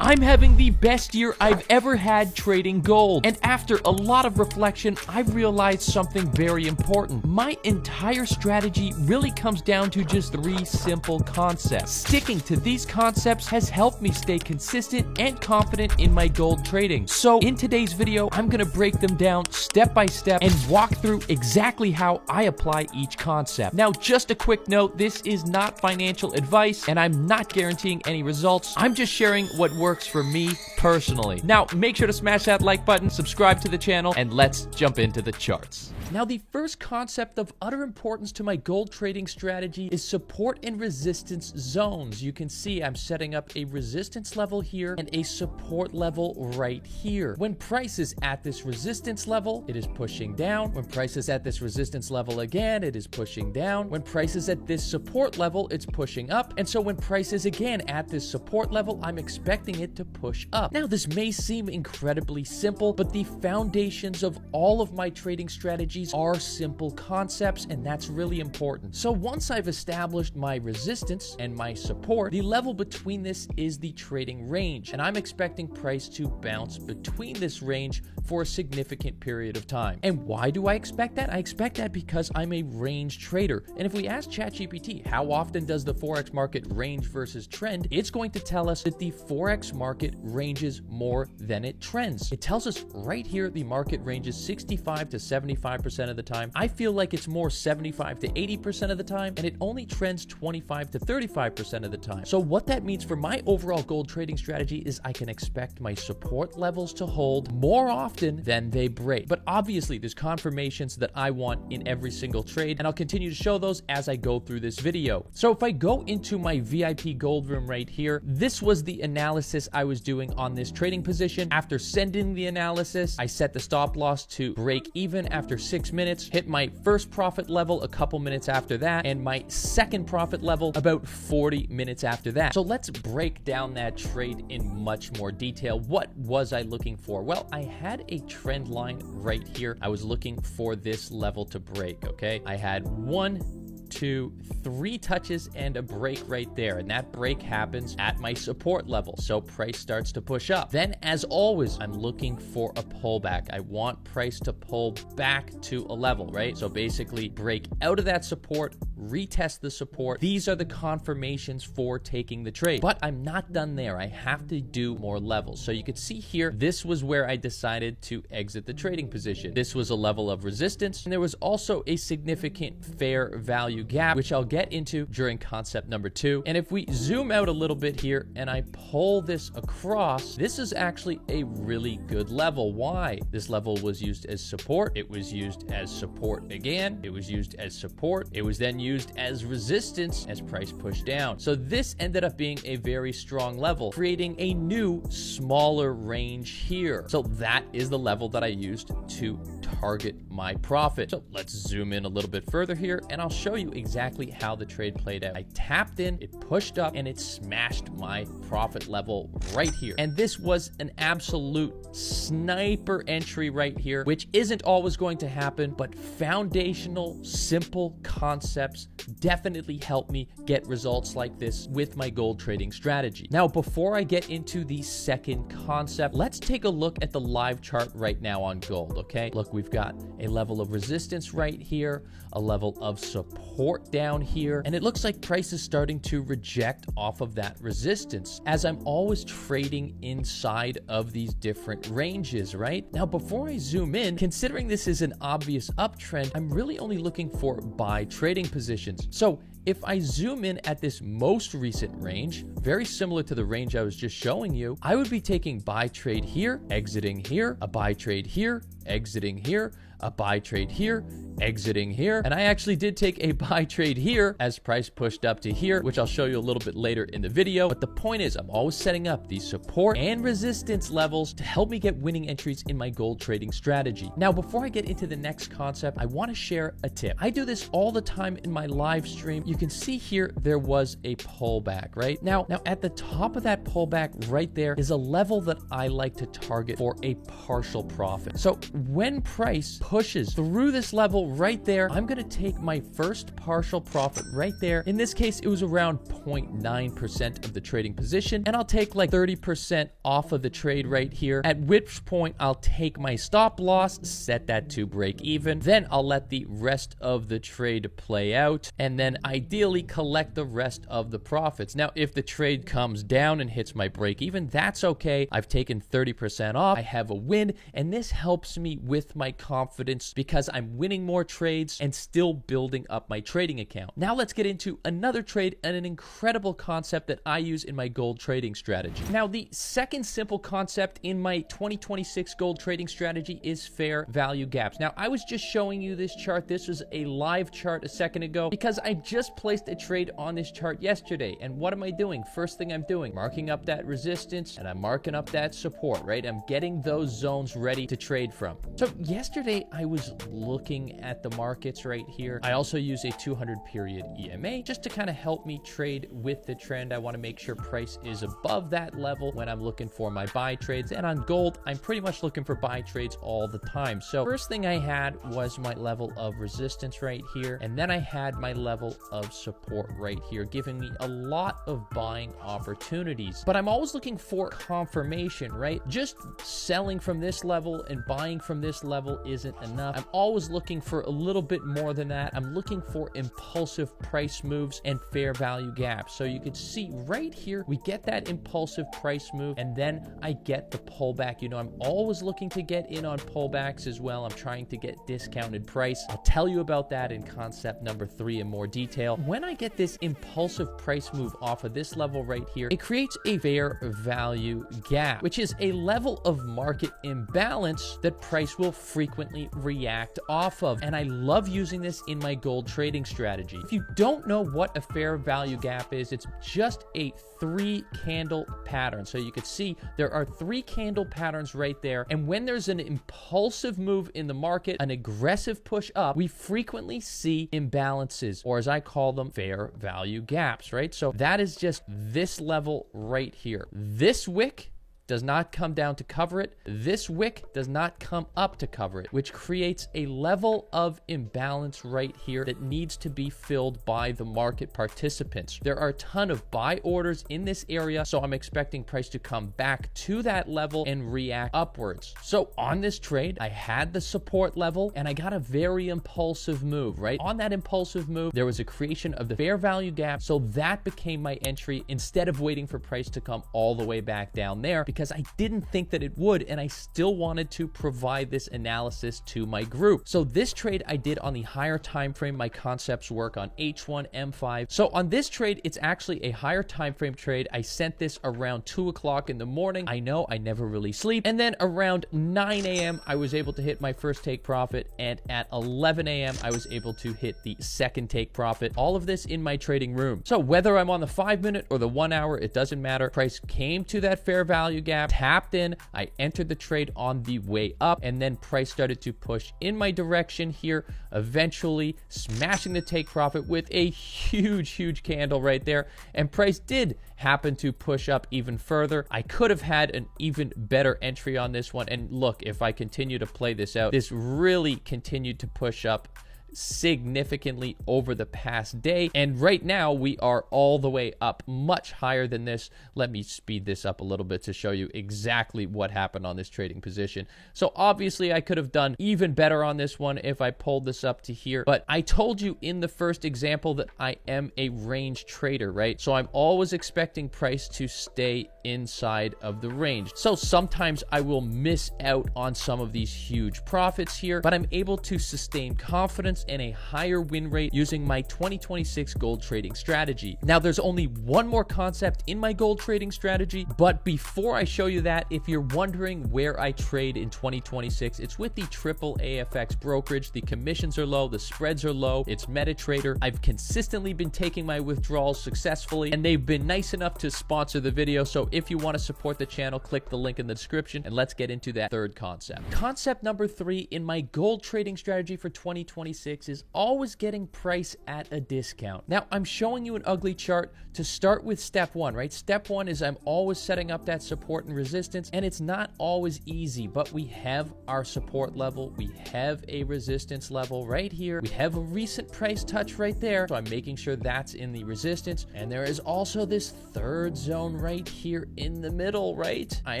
I'm having the best year I've ever had trading gold. And after a lot of reflection, I realized something very important. My entire strategy really comes down to just 3 simple concepts. Sticking to these concepts has helped me stay consistent and confident in my gold trading. So in today's video, I'm gonna break them down step by step and walk through exactly how I apply each concept. Now, just a quick note, this is not financial advice and I'm not guaranteeing any results. I'm just sharing what works for me personally. Now, make sure to smash that like button, subscribe to the channel, and let's jump into the charts. Now, the first concept of utter importance to my gold trading strategy is support and resistance zones. You can see I'm setting up a resistance level here and a support level right here. When price is at this resistance level, it is pushing down. When price is at this resistance level again, it is pushing down. When price is at this support level, it's pushing up. And so when price is again at this support level, I'm expecting it to push up. Now, this may seem incredibly simple, but the foundations of all of my trading strategies are simple concepts, and that's really important. So once I've established my resistance and my support, the level between this is the trading range, and I'm expecting price to bounce between this range for a significant period of time. And why do I expect that? I expect that because I'm a range trader. And if we ask ChatGPT, how often does the Forex market range versus trend, it's going to tell us that the Forex market ranges more than it trends. It tells us right here the market ranges 65 to 75% of the time. I feel like it's more 75 to 80% of the time, and it only trends 25 to 35% of the time. So what that means for my overall gold trading strategy is I can expect my support levels to hold more often than they break. But obviously there's confirmations that I want in every single trade, and I'll continue to show those as I go through this video. So if I go into my VIP gold room right here, this was the analysis I was doing on this trading position. After sending the analysis, I set the stop loss to break even after 6 minutes, hit my first profit level a couple minutes after that, and my second profit level about 40 minutes after that. So let's break down that trade in much more detail. What was I looking for? Well, I had a trend line right here. I was looking for this level to break, okay? I had 1, 2, 3 touches and a break right there, and that break happens at my support level, so price starts to push up. Then, as always, I'm looking for a pullback. I want price to pull back to a level, right? So basically break out of that support, retest the support. These are the confirmations for taking the trade, but I'm not done there. I have to do more levels. So you could see here, this was where I decided to exit the trading position. This was a level of resistance, and there was also a significant fair value gap, which I'll get into during concept number 2. And if we zoom out a little bit here and I pull this across, this is actually a really good level. Why? This level was used as support. It was used as support again. It was used as support. It was then used as resistance as price pushed down. So this ended up being a very strong level, creating a new smaller range here. So that is the level that I used to target my profit. So let's zoom in a little bit further here and I'll show you exactly how the trade played out. I tapped in, it pushed up, and it smashed my profit level right here. And this was an absolute sniper entry right here, which isn't always going to happen, but foundational, simple concepts definitely help me get results like this with my gold trading strategy. Now, before I get into the second concept, let's take a look at the live chart right now on gold, okay? Look, we've got a level of resistance right here, a level of support down here, and it looks like price is starting to reject off of that resistance, as I'm always trading inside of these different ranges, right? Now, before I zoom in, considering this is an obvious uptrend, I'm really only looking for buy trading positions. So if I zoom in at this most recent range, very similar to the range I was just showing you, I would be taking buy trade here, exiting here, a buy trade here, exiting here, a buy trade here, exiting here, and I actually did take a buy trade here as price pushed up to here, which I'll show you a little bit later in the video. But the point is, I'm always setting up these support and resistance levels to help me get winning entries in my gold trading strategy. Now, before I get into the next concept, I want to share a tip. I do this all the time in my live stream. You can see here there was a pullback, right? Now at the top of that pullback right there is a level that I like to target for a partial profit. So when price pushes through this level right there, I'm going to take my first partial profit right there. In this case, it was around 0.9% of the trading position, and I'll take like 30% off of the trade right here, at which point I'll take my stop loss, set that to break even. Then I'll let the rest of the trade play out, and then ideally collect the rest of the profits. Now, if the trade comes down and hits my break even, that's okay. I've taken 30% off. I have a win, and this helps me with my confidence because I'm winning more trades and still building up my trading account. Now let's get into another trade and an incredible concept that I use in my gold trading strategy. Now, the second simple concept in my 2026 gold trading strategy is fair value gaps. Now, I was just showing you this chart. This was a live chart a second ago because I just placed a trade on this chart yesterday. And what am I doing? First thing I'm doing, marking up that resistance, and I'm marking up that support, right? I'm getting those zones ready to trade from. So yesterday I was looking at the markets right here. I also use a 200 period EMA just to kind of help me trade with the trend. I want to make sure price is above that level when I'm looking for my buy trades. And on gold, I'm pretty much looking for buy trades all the time. So first thing I had was my level of resistance right here. And then I had my level of support right here, giving me a lot of buying opportunities. But I'm always looking for confirmation, right? Just selling from this level and buying from this level isn't enough. I'm always looking for a little bit more than that. I'm looking for impulsive price moves and fair value gaps. So you can see right here, we get that impulsive price move, and then I get the pullback. You know, I'm always looking to get in on pullbacks as well. I'm trying to get discounted price. I'll tell you about that in concept number 3 in more detail. When I get this impulsive price move off of this level right here, it creates a fair value gap, which is a level of market imbalance that price will frequently react off of. And I love using this in my gold trading strategy. If you don't know what a fair value gap is, it's just a 3 candle pattern. So you can see there are 3 candle patterns right there. And when there's an impulsive move in the market, an aggressive push up, we frequently see imbalances, or as I call them, fair value gaps, right? So that is just this level right here. This wick does not come down to cover it. This wick does not come up to cover it, which creates a level of imbalance right here that needs to be filled by the market participants. There are a ton of buy orders in this area, so I'm expecting price to come back to that level and react upwards. So on this trade, I had the support level and I got a very impulsive move, right? On that impulsive move, there was a creation of the fair value gap, so that became my entry instead of waiting for price to come all the way back down there, because I didn't think that it would, and I still wanted to provide this analysis to my group. So this trade I did on the higher time frame. My concepts work on H1, M5. So on this trade, it's actually a higher time frame trade. I sent this around 2 o'clock in the morning. I know I never really sleep. And then around 9 a.m., I was able to hit my first take profit, and at 11 a.m., I was able to hit the second take profit. All of this in my trading room. So whether I'm on the 5-minute or the 1 hour, it doesn't matter. Price came to that fair value gap, tapped in, I entered the trade on the way up, and then price started to push in my direction here, eventually smashing the take profit with a huge candle right there. And price did happen to push up even further. I could have had an even better entry on this one. And look, if I continue to play this out, this really continued to push up significantly over the past day, and right now we are all the way up much higher than this. Let me speed this up a little bit to show you exactly what happened on this trading position. So obviously I could have done even better on this one if I pulled this up to here, but I told you in the first example that I am a range trader, right? So I'm always expecting price to stay inside of the range. So sometimes I will miss out on some of these huge profits here, but I'm able to sustain confidence and a higher win rate using my 2026 gold trading strategy. Now, there's only one more concept in my gold trading strategy, but before I show you that, if you're wondering where I trade in 2026, it's with the Triple AFX brokerage. The commissions are low, the spreads are low, it's MetaTrader. I've consistently been taking my withdrawals successfully, and they've been nice enough to sponsor the video. So if you want to support the channel, click the link in the description, and let's get into that third concept. Concept number 3 in my gold trading strategy for 2026 2026 is always getting price at a discount. Now, I'm showing you an ugly chart to start with step one, right? Step one is I'm always setting up that support and resistance, and it's not always easy, but we have our support level. We have a resistance level right here. We have a recent price touch right there. So I'm making sure that's in the resistance. And there is also this third zone right here in the middle, right? I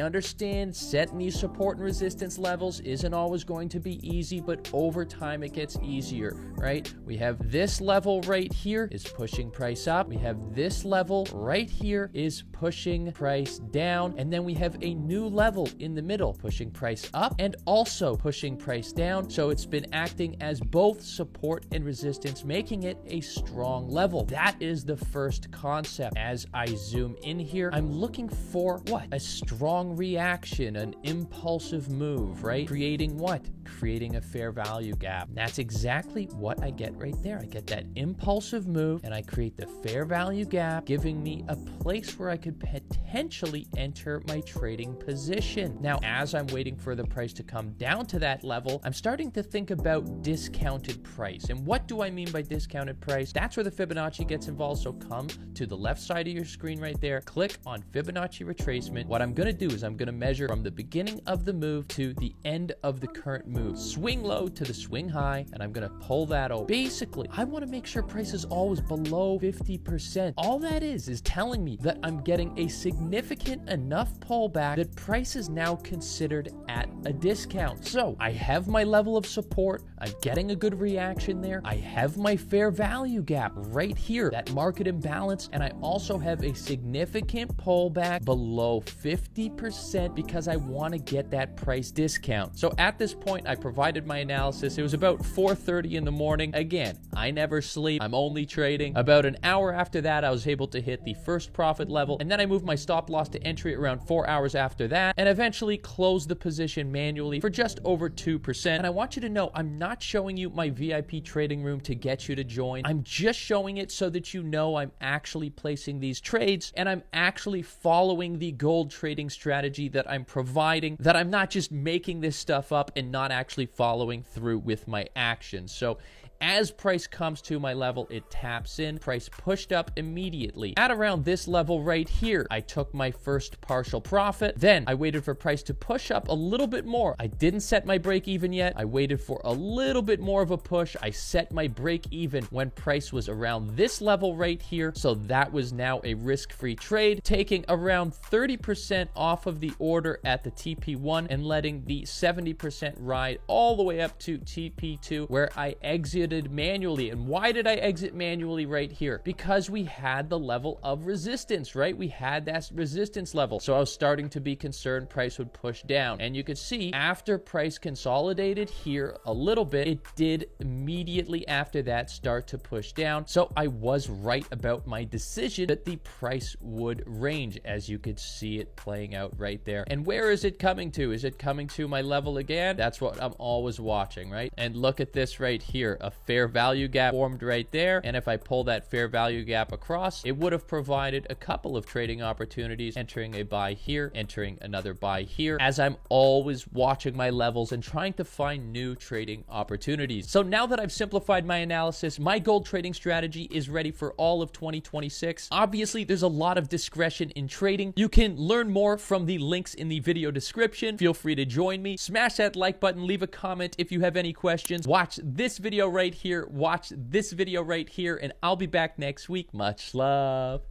understand setting these support and resistance levels isn't always going to be easy, but over time it gets easier, right? We have this level right here is pushing price up. We have this level right here is pushing price down. And then we have a new level in the middle, pushing price up and also pushing price down. So it's been acting as both support and resistance, making it a strong level. That is the first concept. As I zoom in here, I'm looking for what? A strong reaction, an impulsive move, right? Creating what? Creating a fair value gap. And that's exactly what I get right there. I get that impulsive move and I create the fair value gap, giving me a place where I could potentially enter my trading position. Now, as I'm waiting for the price to come down to that level, I'm starting to think about discounted price. And what do I mean by discounted price? That's where the Fibonacci gets involved. So come to the left side of your screen right there, click on Fibonacci retracement. What I'm going to do is I'm going to measure from the beginning of the move to the end of the current move, swing low to the swing high, and I'm going to pull that over. Basically, I want to make sure price is always below 50%. All that is telling me that I'm getting a significant enough pullback that price is now considered at a discount. So I have my level of support. I'm getting a good reaction there. I have my fair value gap right here, that market imbalance, and I also have a significant pullback below 50% because I want to get that price discount. So at this point, I provided my analysis. It was about 4:30 in the morning. Again, I never sleep. I'm only trading. About an hour after that, I was able to hit the first profit level, and then I moved my stop loss to entry around 4 hours after that, and eventually closed the position manually for just over 2%. And I want you to know, I'm not showing you my VIP trading room to get you to join. I'm just showing it so that you know I'm actually placing these trades and I'm actually following the gold trading strategy that I'm providing, that I'm not just making this stuff up and not actually following through with my actions. So as price comes to my level, it taps in. Price pushed up immediately. At around this level right here, I took my first partial profit. Then I waited for price to push up a little bit more. I didn't set my break even yet. I waited for a little bit more of a push. I set my break even when price was around this level right here. So that was now a risk-free trade, taking around 30% off of the order at the TP1 and letting the 70% ride all the way up to TP2, where I exited manually. And why did I exit manually right here? Because we had the level of resistance, right? We had that resistance level. So I was starting to be concerned price would push down. And you could see after price consolidated here a little bit, it did immediately after that start to push down. So I was right about my decision that the price would range, as you could see it playing out right there. And where is it coming to? Is it coming to my level again? That's what I'm always watching, right? And look at this right here. A fair value gap formed right there. And if I pull that fair value gap across, it would have provided a couple of trading opportunities, entering a buy here, entering another buy here, as I'm always watching my levels and trying to find new trading opportunities. So now that I've simplified my analysis, my gold trading strategy is ready for all of 2026. Obviously, there's a lot of discretion in trading. You can learn more from the links in the video description. Feel free to join me. Smash that like button, leave a comment if you have any questions. Watch this video right here, watch this video right here, and I'll be back next week. Much love.